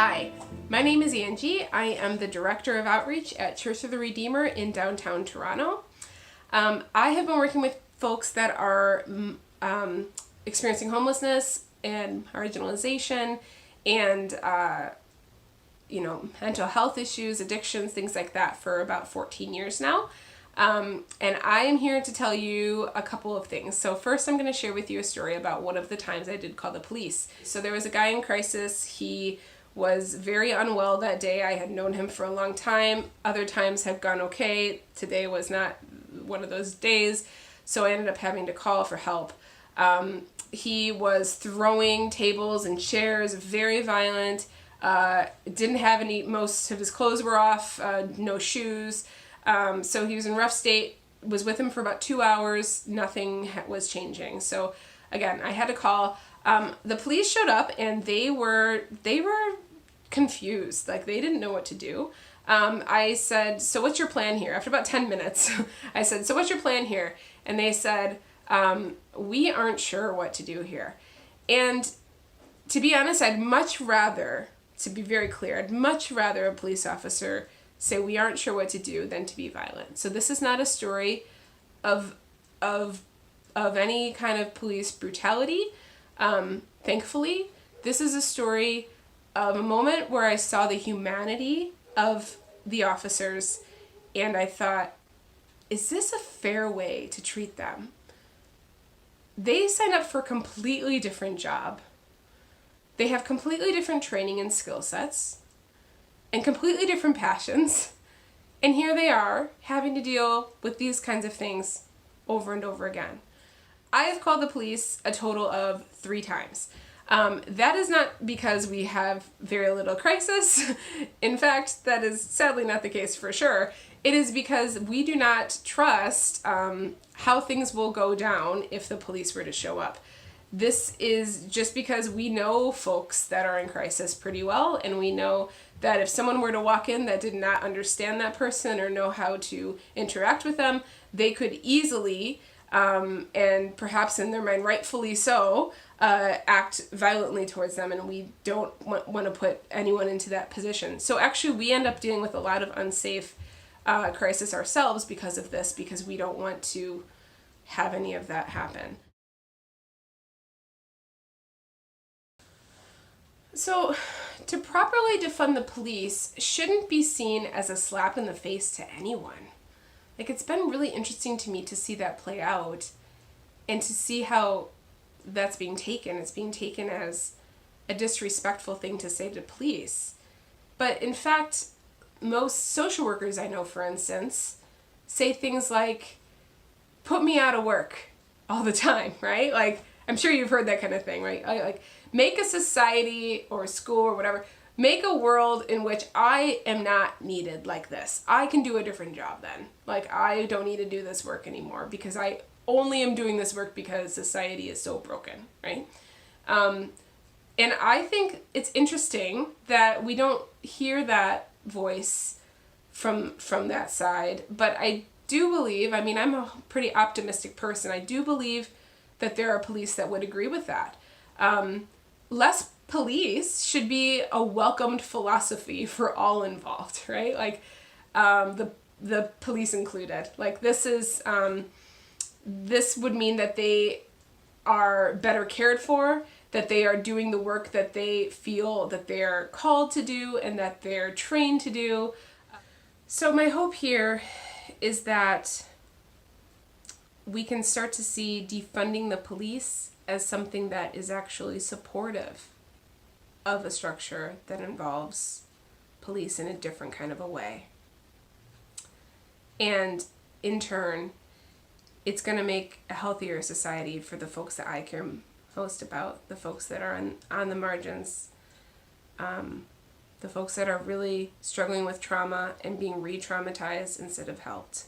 Hi, my name is Angie. I am the Director of Outreach at Church of the Redeemer in downtown Toronto. I have been working with folks that are experiencing homelessness and marginalization and mental health issues, addictions, things like that for about 14 years now. And I am here to tell you a couple of things. So first I'm going to share with you a story about one of the times I did call the police. So there was a guy in crisis. He was very unwell that day. I had known him for a long time. Other times have gone okay. Today was not one of those days. So I ended up having to call for help. He was throwing tables and chairs, very violent. Didn't have most of his clothes were off, no shoes. So he was in a rough state, was with him for about 2 hours, nothing was changing. So again, I had to call. The police showed up and they were confused, like they didn't know what to do. I said, so what's your plan here? After about 10 minutes, I said, so what's your plan here? And they said, we aren't sure what to do here. And to be honest, I'd much rather, to be very clear, I'd much rather a police officer say we aren't sure what to do than to be violent. So this is not a story of any kind of police brutality. Thankfully, this is a story of a moment where I saw the humanity of the officers and I thought, is this a fair way to treat them? They signed up for a completely different job. They have completely different training and skill sets and completely different passions. And here they are having to deal with these kinds of things over and over again. I have called the police a total of 3 times. That is not because we have very little crisis. In fact, that is sadly not the case for sure. It is because we do not trust how things will go down if the police were to show up. This is just because we know folks that are in crisis pretty well, and we know that if someone were to walk in that did not understand that person or know how to interact with them, they could easily, and perhaps in their mind rightfully so, act violently towards them, and we don't want to put anyone into that position. So actually we end up dealing with a lot of unsafe crisis ourselves because of this, because we don't want to have any of that happen. So, to properly defund the police shouldn't be seen as a slap in the face to anyone. Like, it's been really interesting to me to see that play out and to see how that's being taken. It's being taken as a disrespectful thing to say to police. But in fact, most social workers I know, for instance, say things like, put me out of work all the time, right? Like, I'm sure you've heard that kind of thing, right? Like, make a society or a school or whatever, make a world in which I am not needed like this. I can do a different job then. Like, I don't need to do this work anymore because I only am doing this work because society is so broken, right? And I think it's interesting that we don't hear that voice from that side, but I do believe, I mean, I'm a pretty optimistic person. I do believe that there are police that would agree with that. Less police should be a welcomed philosophy for all involved, right? Like, the police included. Like, this would mean that they are better cared for, that they are doing the work that they feel that they're called to do and that they're trained to do. So my hope here is that we can start to see defunding the police as something that is actually supportive of a structure that involves police in a different kind of a way. And in turn, it's going to make a healthier society for the folks that I care most about, the folks that are on the margins, the folks that are really struggling with trauma and being re-traumatized instead of helped.